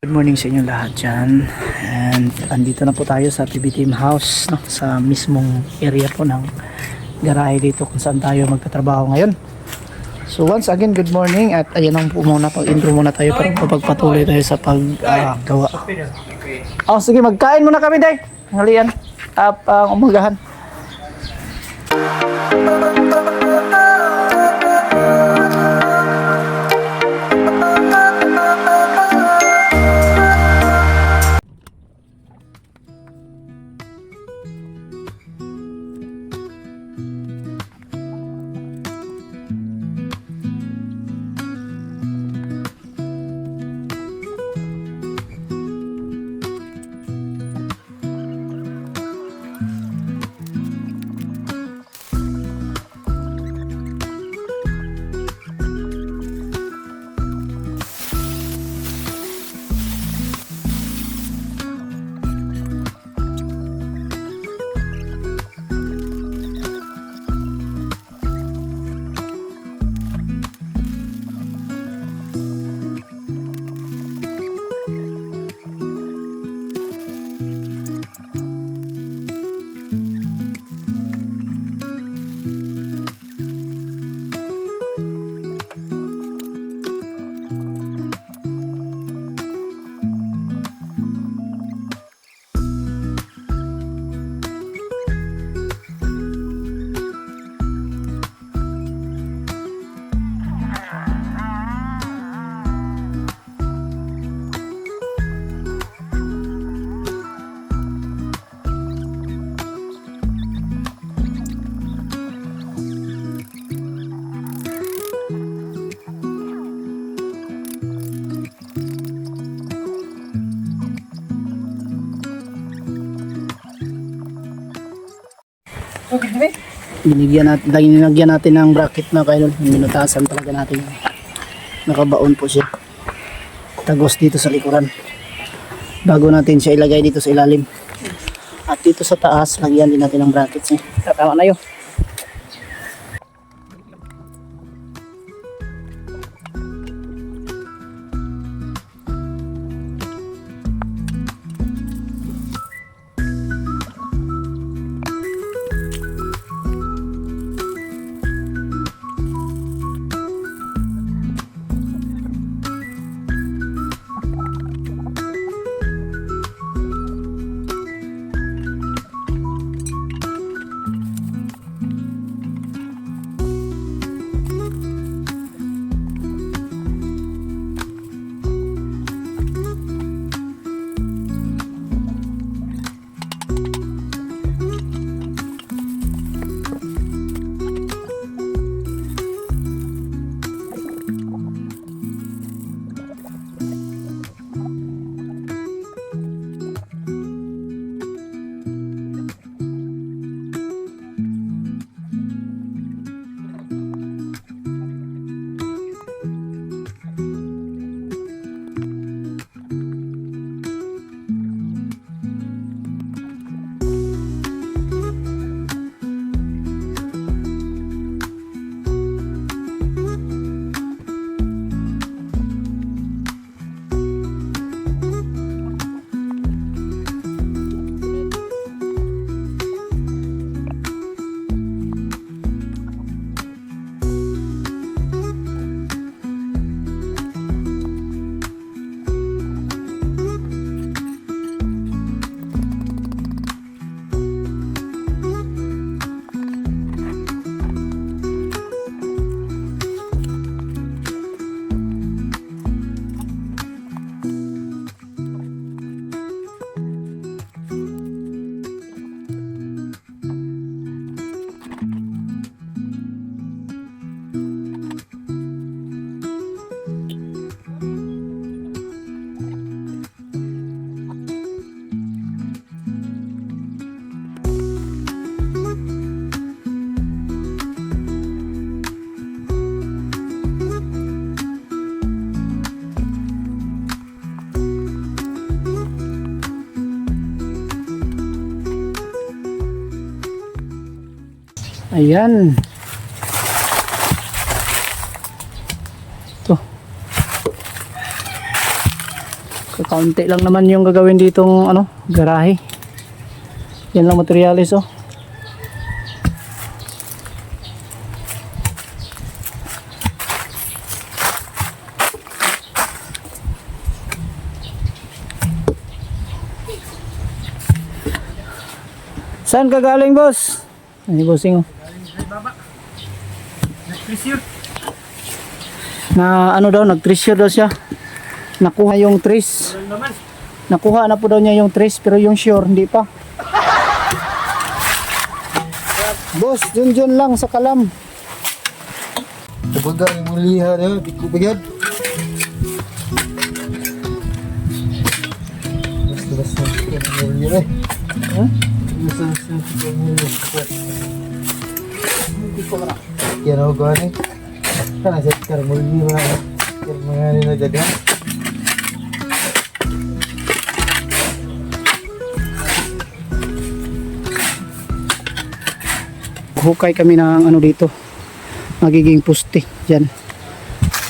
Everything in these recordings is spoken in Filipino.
Good morning sa inyo lahat dyan. And andito na po tayo sa PB Team House, no? Sa mismong area po ng garahe dito kung saan tayo magtatrabaho ngayon. So once again, good morning. At ayan lang po muna, pag-intro muna tayo para mapagpatuloy tayo sa paggawa. Oh, sige, magkain muna kami, day. Ngalian. Umagahan. Linagyan natin ng bracket na kayo, minutasan talaga natin. Nakabaon po siya. Tagos dito sa likuran. Bago natin siya ilagay dito sa ilalim. At dito sa taas, lagyan din natin ng brackets. Tama na yun. Ayan. Ito. Kakaunti lang naman yung gagawin ditong ano, garahe. Yan lang materialis oh. Saan ka galing, boss? Ay, bossing oh. Na ano daw, nag-treasure daw siya. Nakuha yung trace. Nakuha na po daw niya yung trace pero yung sure hindi pa. Boss, dun lang sa kalam. Tabaga yung muliha na, di ko bagad. Basta yung muliha eh. Ha? Basta yung muliha. Hindi ko na. Kaya ako gani. Kana sa muliha na. Kaya mga nilagada. Hukay kami ng ano dito. Magiging poste diyan.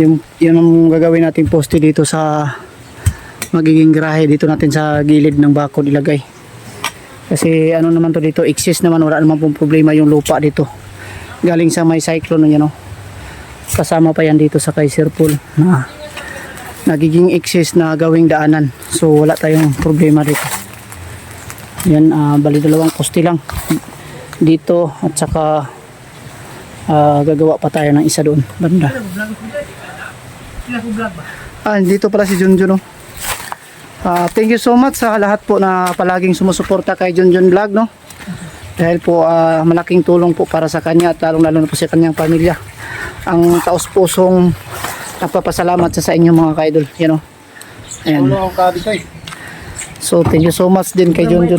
Yung ang gagawin nating poste dito sa magiging garahe dito natin sa gilid ng bakod ilagay. Kasi ano naman to dito, excess naman, wala naman pong problema yung lupa dito. Galing sa may cyclone yan oh. Kasama pa yan dito sa Kaiser Pool na nagiging excess na gawing daanan. So wala tayong problema dito. Yan, bali dalawang poste lang dito at saka gagawa pa tayo ng isa doon banda. Dito pala si Junjun oh. Thank you so much sa lahat po na palaging sumusuporta kay Junjun Vlog no. Dahil po malaking tulong po para sa kanya at lalo na po sa kanyang pamilya. Ang taos-pusong nagpapasalamat sa inyo mga kaidol, you know. Ayan. So thank you so much din kay Junjun.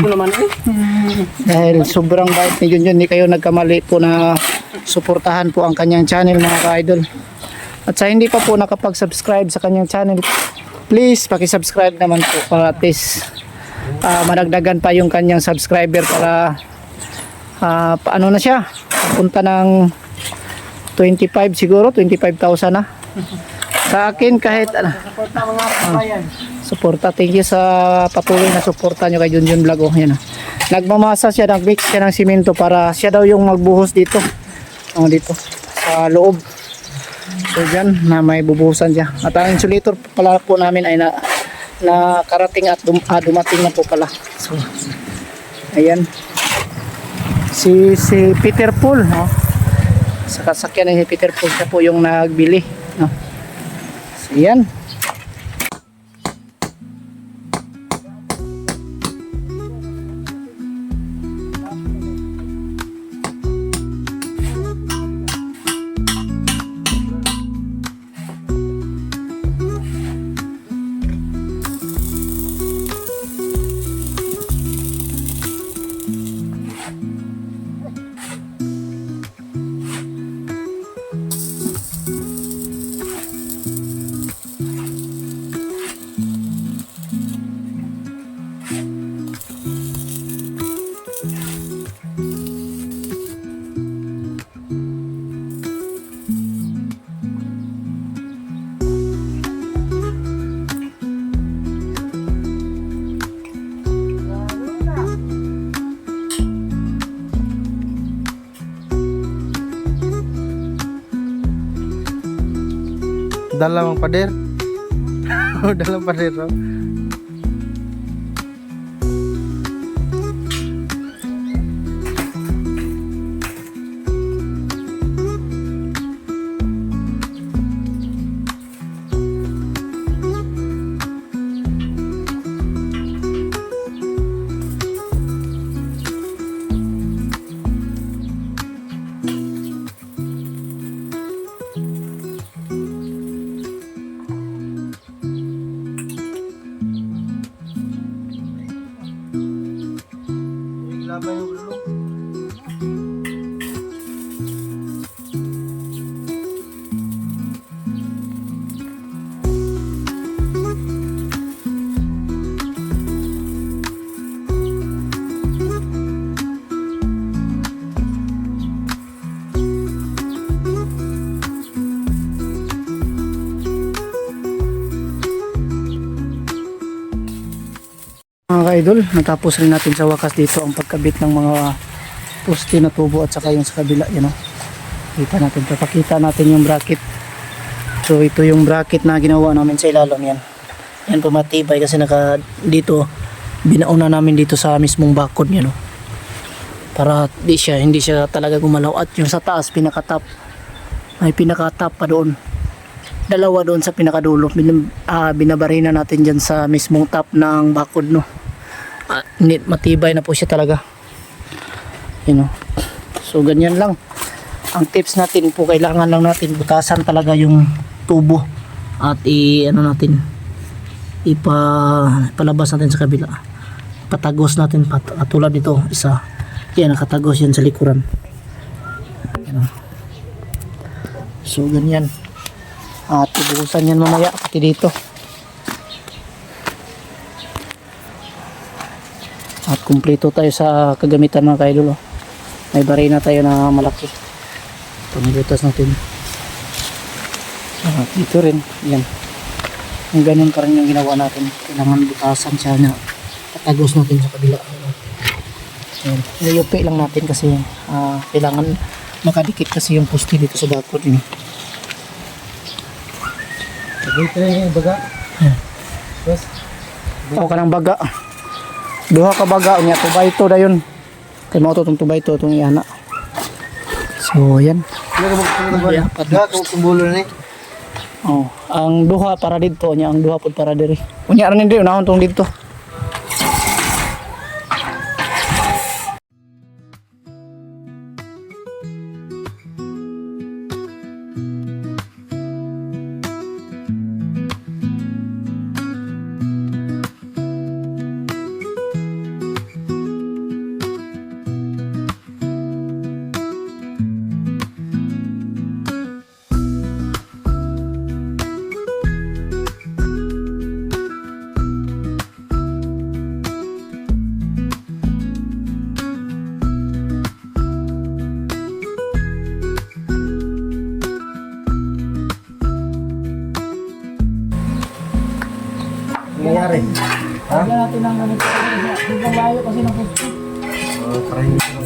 Dahil sobrang bait ni Junjun, hindi kayo nagkamali po na suportahan po ang kanyang channel mga ka-idol. At sa hindi pa po nakapag-subscribe sa kanyang channel, please paki-subscribe naman po para at least managdagan pa yung kanyang subscriber para paano na siya, punta ng 25 siguro, 25,000 na. Sa akin kahit suporta, thank you sa patuloy na suporta nyo kay Junjun Vlog oh, yan, nagmamasa siya, nagmix siya ng simento para siya daw yung magbuhos dito dito sa loob. So dyan na may bubuhusan siya at ang insulator pala po namin ay na karating at dumating na po pala. So ayan si Peter Paul no? Sa kasakyan ni Peter Paul, siya po yung nagbili no? So yan. Dalawang pader. Dalawang pader. No? Laban yung ulo. Mga ka-idol, natapos rin natin sa wakas dito ang pagkabit ng mga poste na tubo at saka yung sa kabila, you know. Kita natin, papakita natin yung bracket. So ito yung bracket na ginawa namin sa ilalim yan. Yan pumatibay kasi dito, binauna namin dito sa mismong bakod niya, no. Para hindi siya talaga gumalaw. At yung sa taas, pinakatap. May pinakatap pa doon. Dalawa doon sa pinakadulo. Binabarina natin dyan sa mismong top ng bakod, no. Matibay na po siya talaga. You know. So ganyan lang. Ang tips natin po, kailangan lang natin butasan talaga yung tubo at ipalabas natin sa kabila. Patagos natin tulad dito, isa. Yan, nakatagos yan sa likuran. Yan. So ganyan. At ibuhusan yan mamaya pati dito. At kumpleto tayo sa kagamitan mga kaidol. May barina tayo na malaki. Panibutas natin. At dito rin. Yan. Ang ganun pa rin yung ginawa natin. Kailangan butasan siya na patagos natin sa kabila. Yan. Nayupi lang natin kasi kailangan makadikit kasi yung poste dito sa bakod. Dito yung baga. Yes. O ka ng baga. Duha ka baga. Unya, tubayto na yun. Kaya mo itong tubayto itong iana. So, yan. Kumbulo na eh. Oh, ang duha para dito. Unya, ang duha po para diri. Unya, rin diri. Unahon tong dito. Nangyayari. Ha? Lagyan natin ng ganito. Hanggang layo kasi ng poste. Para hindi ko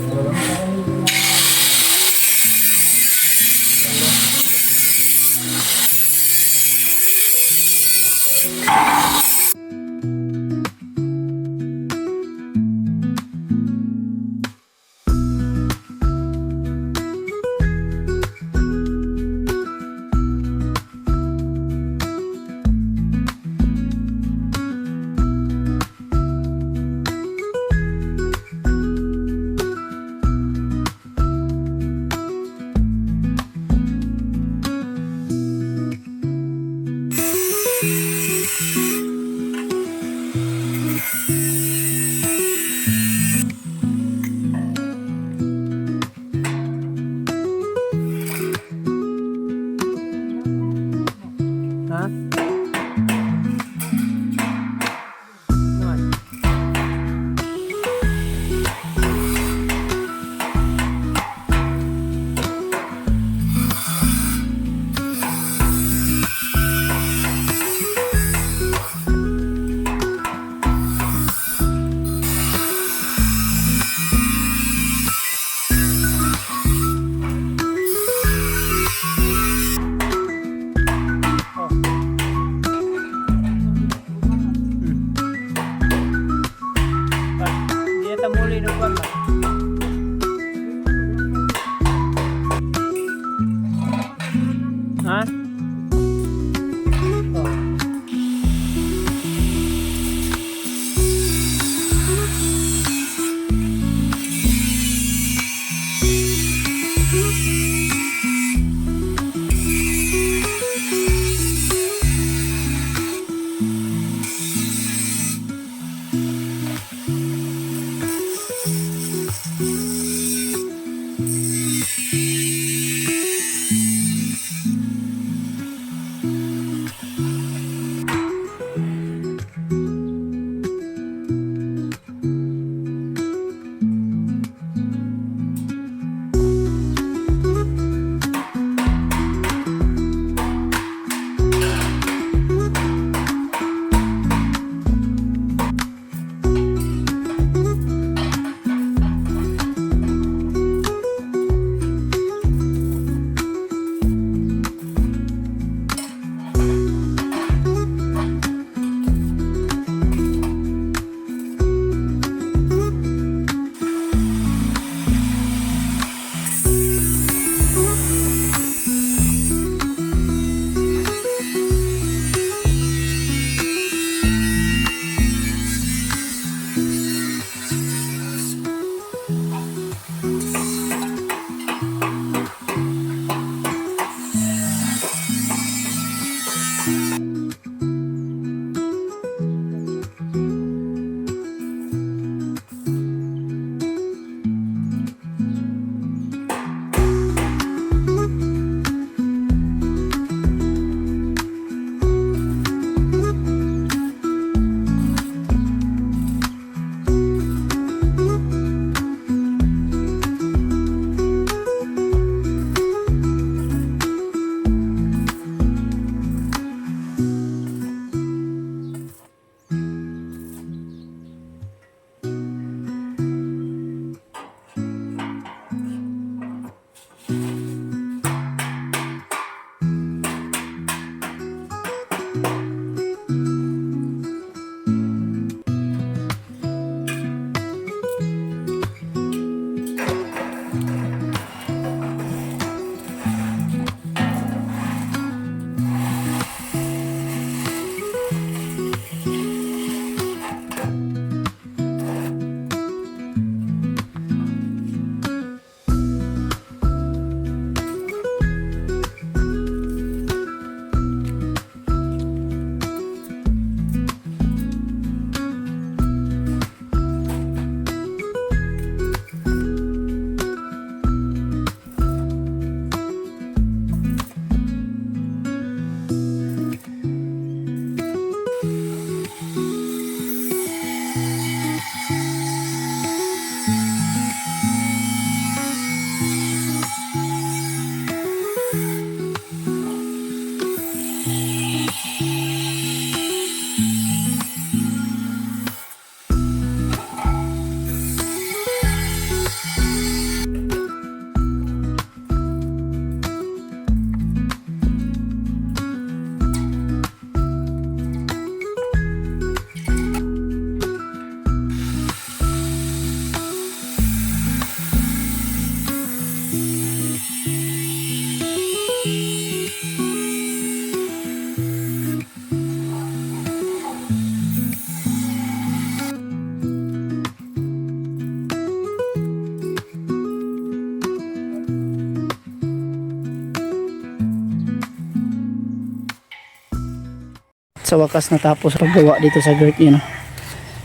sa wakas natapos paggawa dito sa girt niya, no?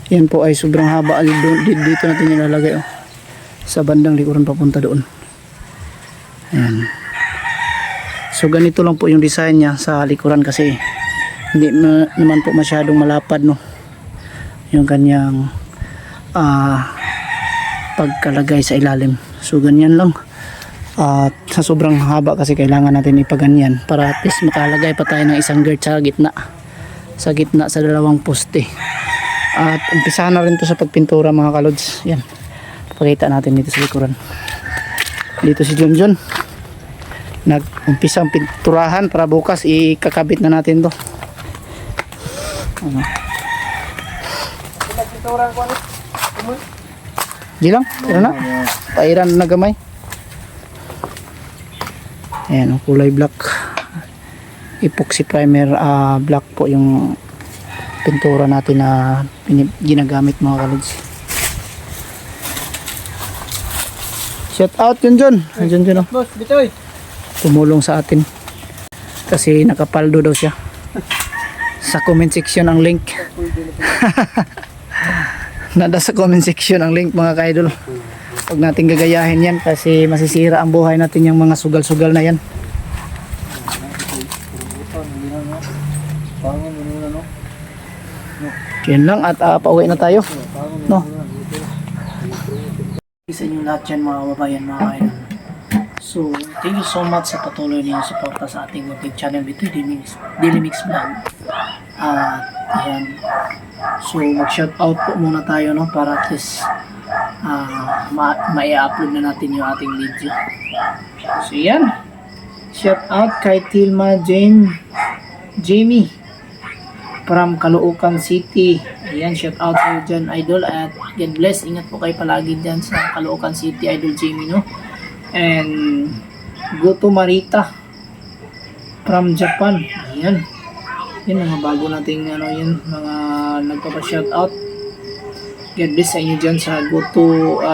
Yan po ay sobrang haba. Dito natin nilalagay, oh, sa bandang likuran papunta doon. Ayan. So ganito lang po yung design niya sa likuran kasi hindi naman po masyadong malapad, no, yung kanyang pagkalagay sa ilalim. So ganyan lang. At sa sobrang haba kasi kailangan natin ipaganyan para at least makalagay pa tayo ng isang girt sa gitna sa dalawang poste. At umpisahan na rin to sa pagpintura, mga kalods. Yan, pakita natin dito sa likuran. Dito si Junjun nag-umpisang pinturahan para bukas ikakabit na natin to. Di lang, ano na? Pairan na gamay. Ayan, ang kulay black. Epoxy primer black po yung pintura natin na ginagamit, mga kalods. Shout out Junjun. Junjun, oh. Boss, bitoy. Tumulong sa atin kasi nakapaldo daw siya. Sa comment section ang link. Nada sa comment section ang link, mga ka-idol. Huwag natin gagayahin yan kasi masisira ang buhay natin yung mga sugal-sugal na yan. Yan lang at pauwi na tayo, no? Isa yung lahat yan, mga babayan, mga ka-idol. So, thank you so much sa patuloy niyong suporta sa ating YouTube channel dito, Daily Mix Vlog. Ayan. So, mag-shoutout po muna tayo, no, para at least ma-upload na natin yung ating video. So, yan. Shoutout kay Tilma Jamie from Caloocan City. Ayan, shoutout sa iyo dyan, idol. At God bless. Ingat po kayo palagi dyan sa Caloocan City, Idol Jamie, no? And Goto Marita from Japan. Ayan. Yan mga bago nating yan, mga nagpapa-shoutout. God bless sa inyo dyan sa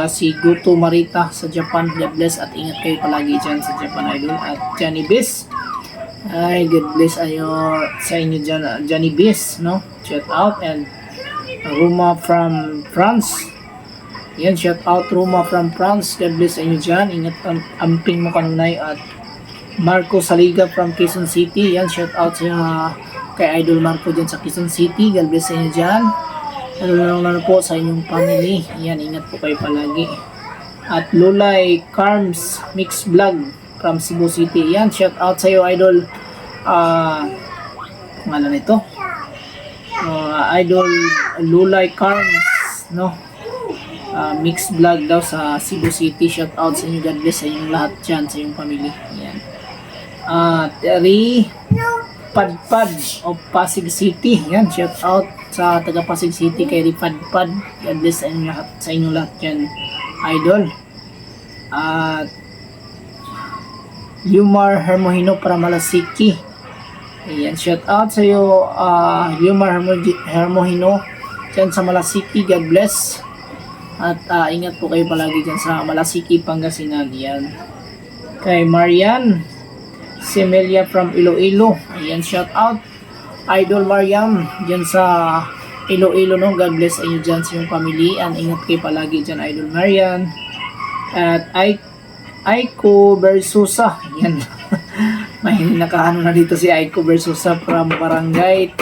si Goto Marita sa Japan. God bless at ingat kayo palagi dyan sa Japan, idol. At Johnny Bis, ay God bless sa inyo dyan, Johnny Bis, no? Shoutout. And Roma from France. Yan, shout out Roma from France. God bless sa inyo dyan. Ingat amping mo kanunay. At Marco Saliga from Quezon City. Yan, shout out sa kay Idol Marco dyan sa Quezon City. God bless sa inyo dyan. Lalo po sa inyong family. Yan, ingat po kayo palagi. At Lulay Carms Mix Vlog from Cebu City. Yan, shout out sa iyo, Idol. Ngalan ito? Idol Lulay Carms, no? Mix vlog daw sa Cebu City. Shout out sa inyo. God bless sa inyong lahat dyan, sa inyong family. Ayan. Terry Padpad of Pasig City. Ayan, shout out sa taga Pasig City kay Padpad. God bless sa inyong lahat dyan, idol. At Yumar Hermohino para Malasiki. Ayan, shout out sa iyo, Yumar Hermohino dyan sa Malasiki. God bless. At ingat po kayo palagi dyan sa Malasiki, Pangasinan. Yan. Kay Marian Semelia from Iloilo. Ayan, shout out Idol Mariam dyan sa Iloilo, no? God bless sa inyo dyan sa inyong family. And ingat kayo palagi dyan, Idol Marian. At Aiko Bersusa. Ayan. May nakaano na dito si Aiko Bersusa from Barangay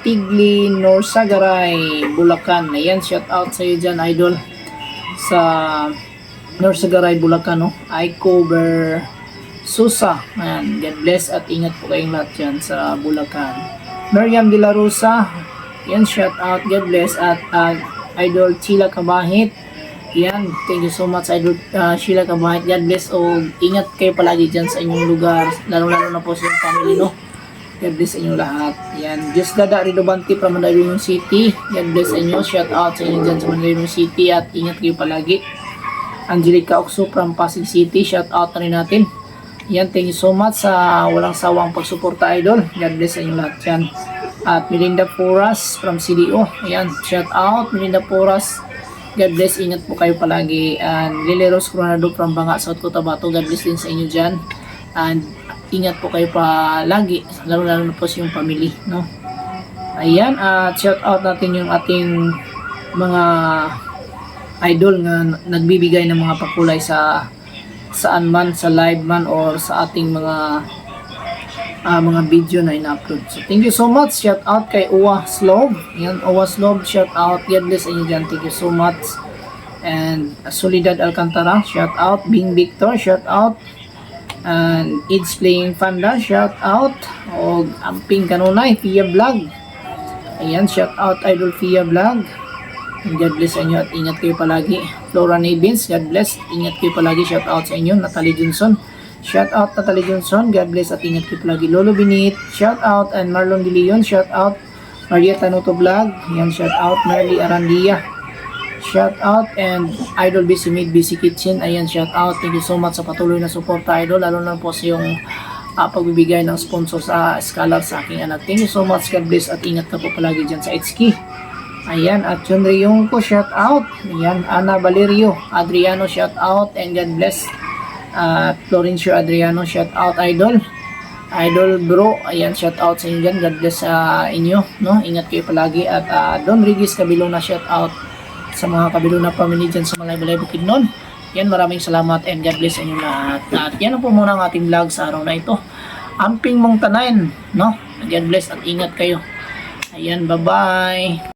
Tigli, Norsagaray, Bulacan. Ayan, shout out sa iyo dyan, idol. Sa Norsagaray, Bulacan, no? Aiko Bersusa. Ayan, God bless at ingat po kayong lahat dyan sa Bulacan. Miriam De La Rosa. Ayan, shout out, God bless. At Idol Sheila Kabahit. Ayan, thank you so much, Idol Sheila Kabahit. God bless o ingat kayo palagi dyan sa inyong lugar. Lalo-lalo na po sa inyong family, no? God bless sa inyo lahat. Yan. Diyos Dada Ridobanti from Mandaluyong City. God bless sa inyo. Shout out sa inyo dyan sa Mandaluyong City at ingat kayo palagi. Angelica Oxo from Pasig City. Shout out na rin natin. Yan. Thank you so much sa walang sawang pagsuporta, idol. God bless sa inyo lahat yan. At Melinda Poras from CDO. Ayan. Shout out Melinda Poras. God bless. Ingat po kayo palagi. And Lily Rose Coronado from Banga, South Cotabato. God bless din sa inyo dyan. And ingat po kayo palagi, lalo na po sa yung family, no? Ayan, at shout out natin yung ating mga idol nga nagbibigay ng mga pakulay sa saan man, sa live man or sa ating mga video na ina-upload. So thank you so much. Shout out kay Uwa Slob. Yan, Uwa Slob, shout out. God bless inyo dyan. Thank you so much. And Solidad Alcantara, shout out. Bing Victor, shout out. And It's Playing Fanda, shout out. O Amping Kanunay, Fia Vlog. Ayan, shout out Idol Fia Vlog. And God bless sa inyo at ingat kayo palagi. Flora Navins, God bless. Ingat kayo palagi. Shout out sa inyo. Natalie Johnson. Shout out Natalie Johnson. God bless at ingat kayo palagi. Lolo Binit. Shout out. And Marlon De Leon. Shout out. Maria Tanuto Vlog. Yan, shout out. Marley Arandia. Shout out. And Idol Busy Made Busy Kitchen. Ayan, shout out. Thank you so much sa patuloy na suporta, Idol. Lalo na po sa yung pagbibigay ng sponsor sa scholar sa aking anak. Thank you so much. God bless at ingat ka po palagi dyan sa Itski. Ayan, at yun Riyong ko, shout out. Ayan, Ana Valerio, Adriano, shout out, and God bless. Florencio Adriano, shout out, Idol. Idol bro, ayan, shout out sa inyo dyan. God bless sa inyo, no? Ingat kayo palagi. At Don Regis Kabilona, shout out sa mga Kabilona family dyan sa Malay-Balay Bukidnon. Yan, maraming salamat and God bless sa inyo lahat. At yan po muna ang ating vlog sa araw na ito. Amping mong tanayin, no? God bless at ingat kayo. Ayan, bye-bye.